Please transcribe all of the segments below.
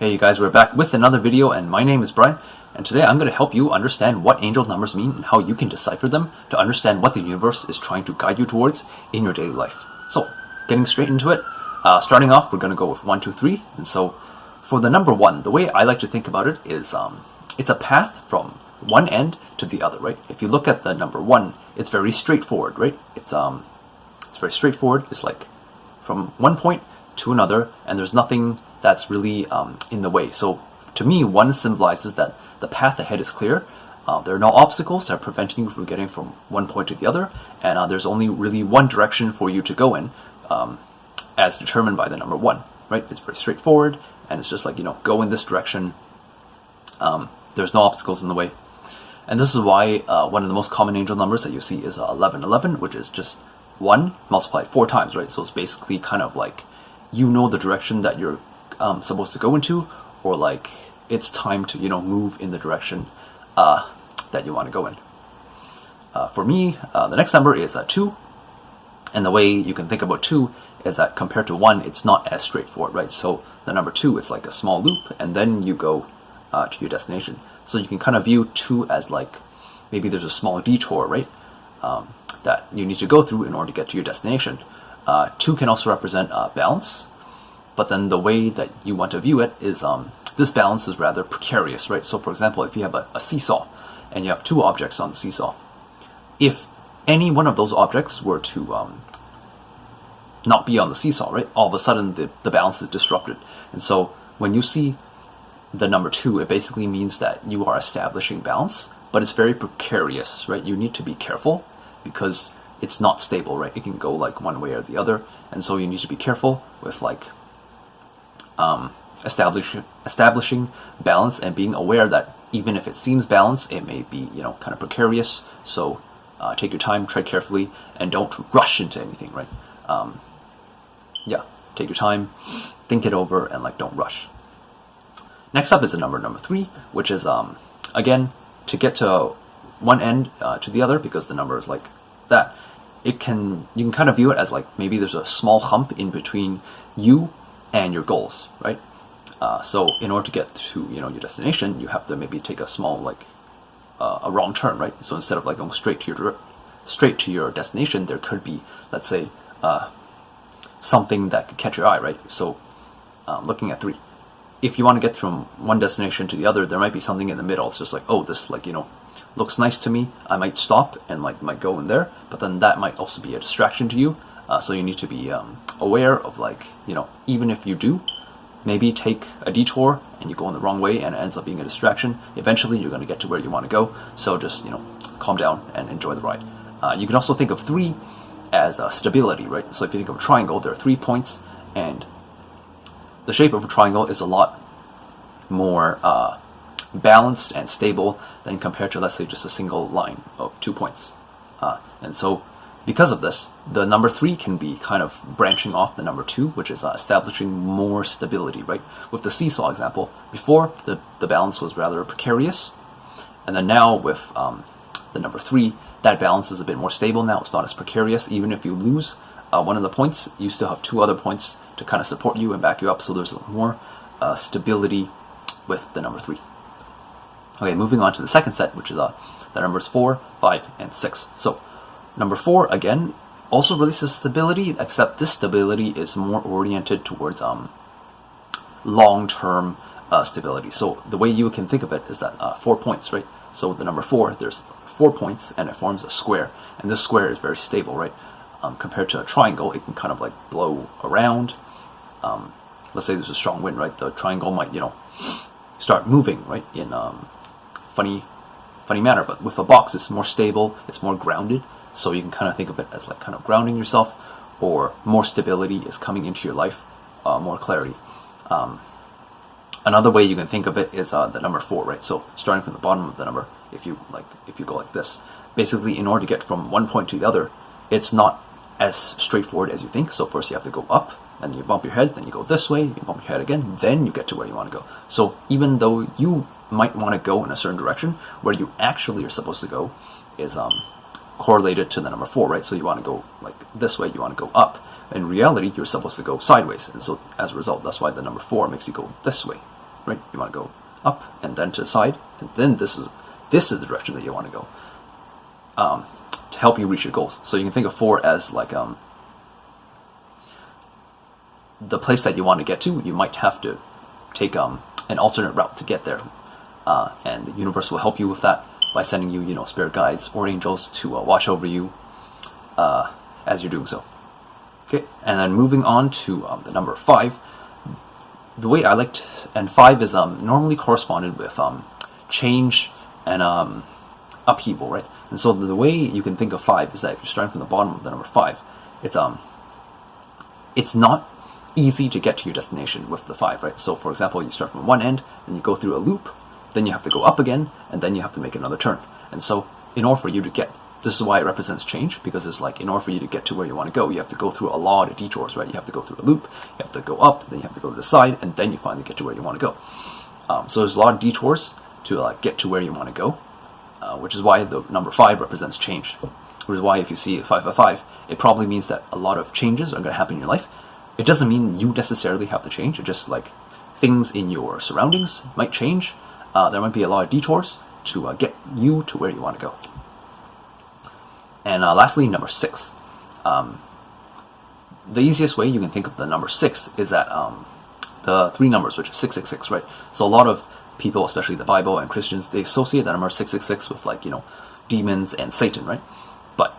Hey you guys, we're back with another video, and my name is Brian, and today I'm going to help you understand what angel numbers mean and how you can decipher them to understand what the universe is trying to guide you towards in your daily life. So, getting straight into it, starting off we're going to go with 1, 2, 3, and so for the number 1, the way I like to think about it is it's a path from one end to the other, right? If you look at the number 1, it's very straightforward, right? It's very straightforward. It's like from one point to another, and there's nothing that's really in the way. So to me, 1 symbolizes that the path ahead is clear. There are no obstacles that are preventing you from getting from one point to the other, and there's only really one direction for you to go in, as determined by the number 1, right? It's very straightforward, and it's just like, go in this direction. There's no obstacles in the way. And this is why one of the most common angel numbers that you see is 1111, which is just 1 multiplied 4 times, right? So it's basically kind of like, the direction that you're supposed to go into, or like it's time to move in the direction that you want to go in. For me, the next number is 2, and the way you can think about 2 is that compared to 1, it's not as straightforward, right? So the number 2 is like a small loop, and then you go to your destination. So you can kind of view 2 as like maybe there's a small detour, right? That you need to go through in order to get to your destination. 2 can also represent balance, but then the way that you want to view it is this balance is rather precarious, right? So for example, if you have a seesaw and you have 2 objects on the seesaw, if any one of those objects were to not be on the seesaw, right, all of a sudden the balance is disrupted. And so when you see the number 2, it basically means that you are establishing balance, but it's very precarious, right? You need to be careful because it's not stable, right? It can go like one way or the other, and so you need to be careful with like establishing balance and being aware that even if it seems balanced, it may be kind of precarious. So take your time, tread carefully, and don't rush into anything, right? Take your time, think it over, and like don't rush. Next up is the number 3, which is again, to get to one end to the other, because the number is like that. You can kind of view it as like maybe there's a small hump in between you and your goals, right? So in order to get to your destination, you have to maybe take a small like a wrong turn, right? So instead of like going straight to your destination, there could be, let's say, something that could catch your eye, right? So looking at 3, if you want to get from one destination to the other, there might be something in the middle. It's just like, oh, this like looks nice to me. I might stop and like might go in there, but then that might also be a distraction to you. So you need to be aware of like even if you do maybe take a detour and you go in the wrong way and it ends up being a distraction, eventually you're going to get to where you want to go. So just calm down and enjoy the ride. You can also think of 3 as stability, right? So if you think of a triangle, there are 3 points, and the shape of a triangle is a lot more balanced and stable than compared to, let's say, just a single line of 2 points. And so because of this, the number 3 can be kind of branching off the number 2, which is establishing more stability, right? With the seesaw example, before the balance was rather precarious, and then now with the number 3, that balance is a bit more stable now. It's not as precarious. Even if you lose one of the points, you still have 2 other points to kind of support you and back you up, so there's more stability with the number 3. Okay, moving on to the second set, which is the numbers 4, 5, and 6. So number 4, again, also releases stability, except this stability is more oriented towards long-term stability. So the way you can think of it is that 4 points, right? So with the number 4, there's 4 points, and it forms a square, and this square is very stable, right? Compared to a triangle, it can kind of like blow around. Let's say there's a strong wind, right? The triangle might, start moving, right, in funny manner. But with a box, it's more stable, it's more grounded. So you can kind of think of it as like kind of grounding yourself, or more stability is coming into your life, more clarity. Another way you can think of it is the number 4, right? So starting from the bottom of the number, if you go like this, basically in order to get from one point to the other, it's not as straightforward as you think. So first you have to go up, and you bump your head, then you go this way, you bump your head again, then you get to where you want to go. So even though you might want to go in a certain direction, where you actually are supposed to go is correlated to the number 4, right? So you want to go like this way, you want to go up. In reality, you're supposed to go sideways, and so as a result, that's why the number 4 makes you go this way. right? You want to go up and then to the side, and then this is the direction that you want to go to help you reach your goals. So you can think of 4 as like the place that you want to get to. You might have to take an alternate route to get there, and the universe will help you with that by sending you, spirit guides or angels to watch over you as you're doing so. Okay, and then moving on to the number 5. The way I like to, and 5 is normally corresponded with change and upheaval, right? And so the way you can think of 5 is that if you're starting from the bottom of the number 5, it's not easy to get to your destination with the 5, right? So for example, you start from one end, then you go through a loop, then you have to go up again, and then you have to make another turn. And so in order for you to get, this is why it represents change, because it's like in order for you to get to where you want to go, you have to go through a lot of detours, right? You have to go through a loop, you have to go up, then you have to go to the side, and then you finally get to where you want to go. So there's a lot of detours to get to where you want to go, which is why the number 5 represents change. Which is why if you see 555, it probably means that a lot of changes are going to happen in your life. It doesn't mean you necessarily have to change. It's just like things in your surroundings might change. There might be a lot of detours to get you to where you want to go. And lastly, number 6. The easiest way you can think of the number 6 is that the 3 numbers, which is 666, right? So a lot of people, especially the Bible and Christians, they associate the number 666 with like, demons and Satan, right? But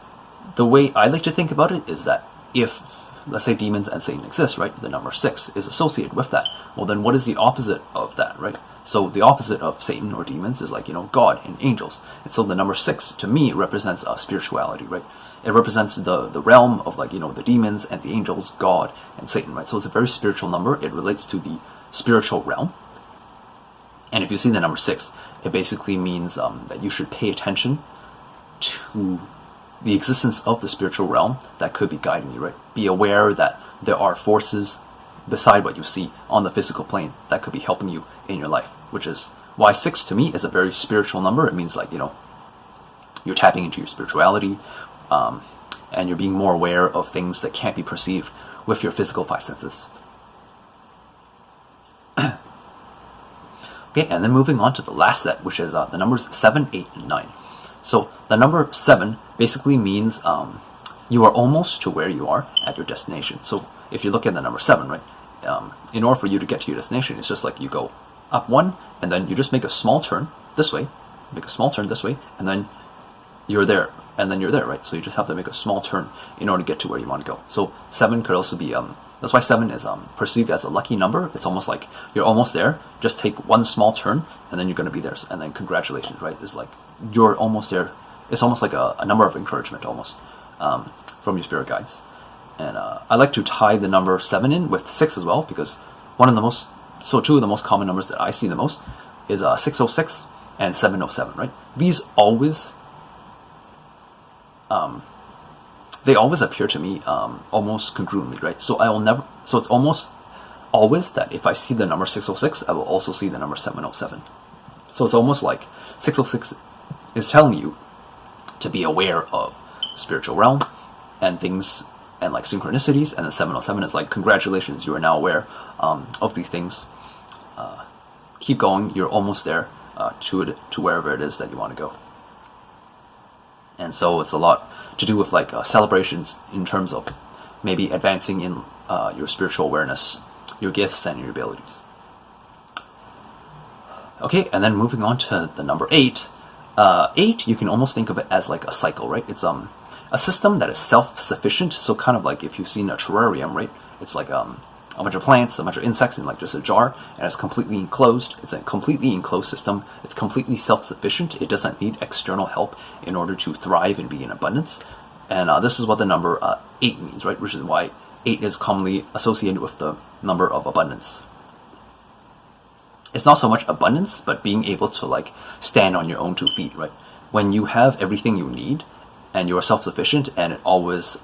the way I like to think about it is that if, let's say, demons and Satan exist, right? The number 6 is associated with that. Well, then what is the opposite of that, right? So the opposite of Satan or demons is like, God and angels. And so the number 6, to me, represents spirituality, right? It represents the realm of like, the demons and the angels, God and Satan, right? So it's a very spiritual number. It relates to the spiritual realm. And if you see the number 6, it basically means that you should pay attention to the existence of the spiritual realm that could be guiding you, right? Be aware that there are forces beside what you see on the physical plane that could be helping you in your life, which is why 6 to me is a very spiritual number. It means like, you're tapping into your spirituality, and you're being more aware of things that can't be perceived with your physical 5 senses. Okay, and then moving on to the last set, which is the numbers 7, 8, and 9. So the number 7 basically means you are almost to where you are at your destination. So if you look at the number 7, right, in order for you to get to your destination, it's just like you go up 1, and then you just make a small turn this way, and then you're there, right? So you just have to make a small turn in order to get to where you want to go. So 7 could also be, that's why 7 is perceived as a lucky number. It's almost like you're almost there, just take one small turn, and then you're going to be there, and then congratulations, right? It's like you're almost there. It's almost like a number of encouragement, almost, from your spirit guides. And I like to tie the number 7 in with 6 as well, because two of the most common numbers that I see the most is 606 and 707, right? These always, they always appear to me almost congruently, right? So it's almost always that if I see the number 606, I will also see the number 707. So it's almost like 606 is telling you to be aware of the spiritual realm and things, and like synchronicities, and then 707 is like, congratulations, you are now aware of these things. Keep going, you're almost there to wherever it is that you want to go. And so it's a lot to do with like celebrations in terms of maybe advancing in your spiritual awareness, your gifts, and your abilities. Okay, and then moving on to the number 8. 8, you can almost think of it as like a cycle, right? It's a system that is self-sufficient. So kind of like if you've seen a terrarium, right? It's like a bunch of plants, a bunch of insects in like just a jar, and it's completely enclosed. It's a completely enclosed system. It's completely self-sufficient. It doesn't need external help in order to thrive and be in abundance. And this is what the number 8 means, right? Which is why 8 is commonly associated with the number of abundance. It's not so much abundance, but being able to like stand on your own 2 feet, right? When you have everything you need, and you are self-sufficient, and it always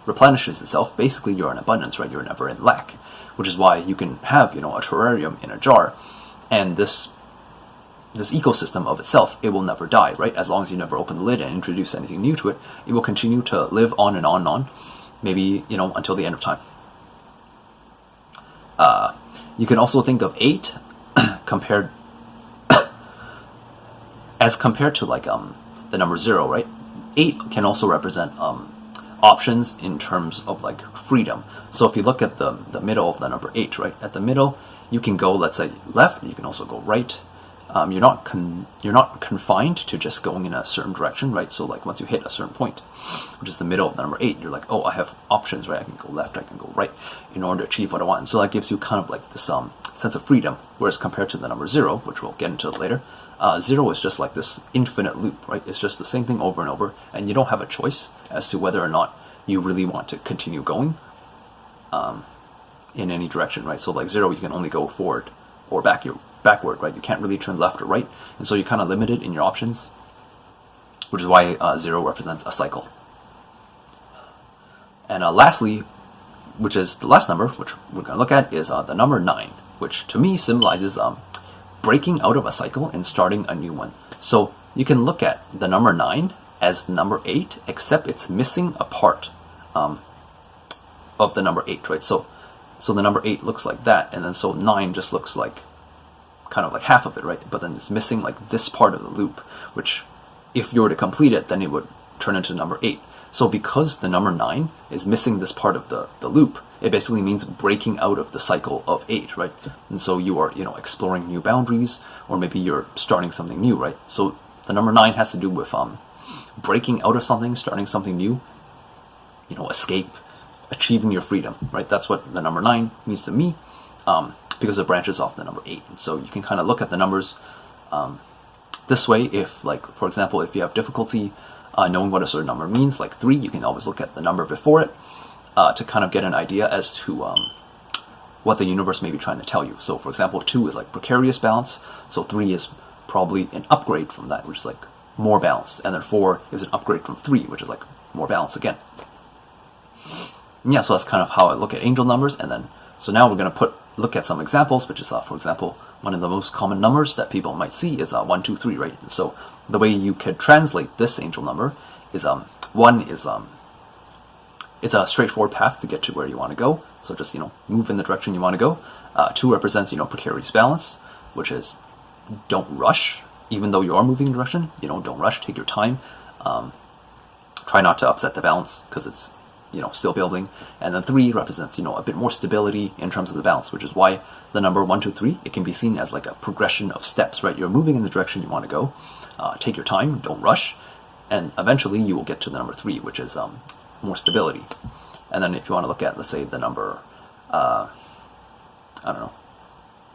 replenishes itself, basically you're in abundance, right? You're never in lack, which is why you can have, a terrarium in a jar, and this ecosystem of itself, it will never die, right? As long as you never open the lid and introduce anything new to it, it will continue to live on and on and on, maybe, until the end of time. You can also think of 8 compared to like the number 0, right? 8 can also represent options in terms of like freedom. So if you look at the middle of the number 8, right? At the middle, you can go, let's say, left. You can also go right. You're not confined to just going in a certain direction, right? So like once you hit a certain point, which is the middle of the number 8, you're like, oh, I have options, right? I can go left, I can go right in order to achieve what I want. And so that gives you kind of like this sense of freedom. Whereas compared to the number 0, which we'll get into later, 0 is just like this infinite loop, right? It's just the same thing over and over, and you don't have a choice as to whether or not you really want to continue going in any direction, right? So like 0, you can only go forward or backward, right? You can't really turn left or right, and so you're kind of limited in your options, which is why 0 represents a cycle. And lastly, which is the last number, which we're going to look at, is the number 9, which to me symbolizes breaking out of a cycle and starting a new one. So you can look at the number 9 as the number 8, except it's missing a part of the number 8, right? So the number 8 looks like that, and then so 9 just looks like kind of like half of it, right? But then it's missing like this part of the loop, which if you were to complete it, then it would turn into number 8. So because the number 9 is missing this part of the loop, it basically means breaking out of the cycle of 8, right? And so you are, exploring new boundaries, or maybe you're starting something new, right? So the number 9 has to do with breaking out of something, starting something new, escape, achieving your freedom, right? That's what the number 9 means to me, because it branches off the number 8. And so you can kind of look at the numbers this way. If, like, for example, if you have difficulty knowing what a certain number means, like 3, you can always look at the number before it to kind of get an idea as to what the universe may be trying to tell you. So, for example, 2 is like precarious balance, so 3 is probably an upgrade from that, which is like more balance, and then 4 is an upgrade from 3, which is like more balance again. And yeah, so that's kind of how I look at angel numbers. And then, so now we're going to look at some examples, which is, for example, one of the most common numbers that people might see is 1, 2, 3, right? And so the way you could translate this angel number is 1 is it's a straightforward path to get to where you want to go. So just move in the direction you want to go. 2 represents precarious balance, which is don't rush, even though you are moving in direction. Don't rush. Take your time. Try not to upset the balance because it's still building. And then 3 represents a bit more stability in terms of the balance, which is why the number 1, 2, 3, it can be seen as like a progression of steps, right? You're moving in the direction you want to go. Take your time. Don't rush, and eventually you will get to the number 3, which is more stability. And then if you want to look at, let's say, the number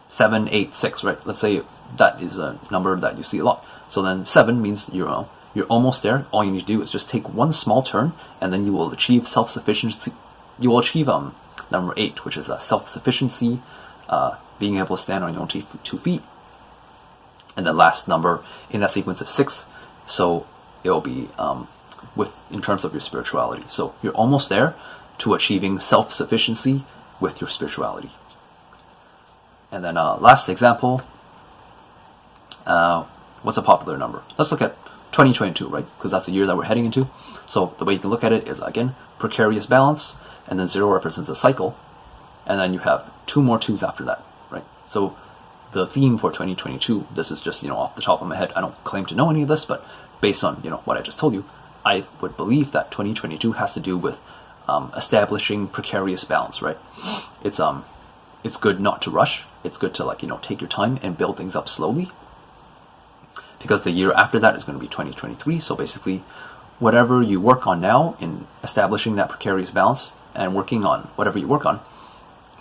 7, 8, 6, right? Let's say that is a number that you see a lot. So then 7 means you're almost there. All you need to do is just take one small turn, and then you will achieve self-sufficiency. You will achieve number 8, which is self-sufficiency, being able to stand on your own 2 feet. And the last number in that sequence is 6. So it will be in terms of your spirituality. So you're almost there to achieving self-sufficiency with your spirituality. And then last example, what's a popular number? Let's look at 2022, right? Because that's the year that we're heading into. So the way you can look at it is, again, precarious balance, and then 0 represents a cycle, and then you have 2 more 2s after that, right? So the theme for 2022, this is just, off the top of my head. I don't claim to know any of this, but based on, what I just told you, I would believe that 2022 has to do with establishing precarious balance, right? It's good not to rush. It's good to take your time and build things up slowly, because the year after that is going to be 2023. So basically, whatever you work on now in establishing that precarious balance and working on whatever you work on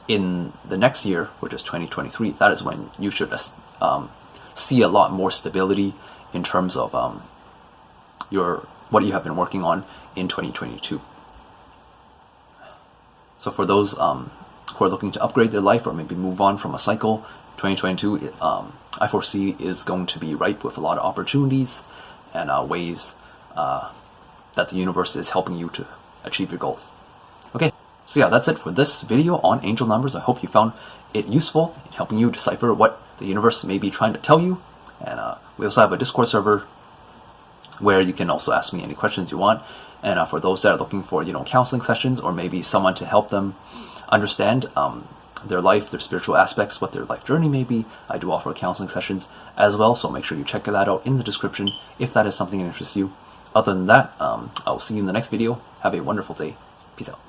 in the next year, which is 2023, that is when you should see a lot more stability in terms of what you have been working on in 2022. So for those who are looking to upgrade their life or maybe move on from a cycle, 2022, I foresee is going to be ripe with a lot of opportunities and ways that the universe is helping you to achieve your goals. Okay, so yeah, that's it for this video on angel numbers. I hope you found it useful in helping you decipher what the universe may be trying to tell you. And we also have a Discord server where you can also ask me any questions you want. And for those that are looking for, counseling sessions, or maybe someone to help them understand their life, their spiritual aspects, what their life journey may be. I do offer counseling sessions as well, so make sure you check that out in the description if that is something that interests you. Other than that, I will see you in the next video. Have a wonderful day. Peace out.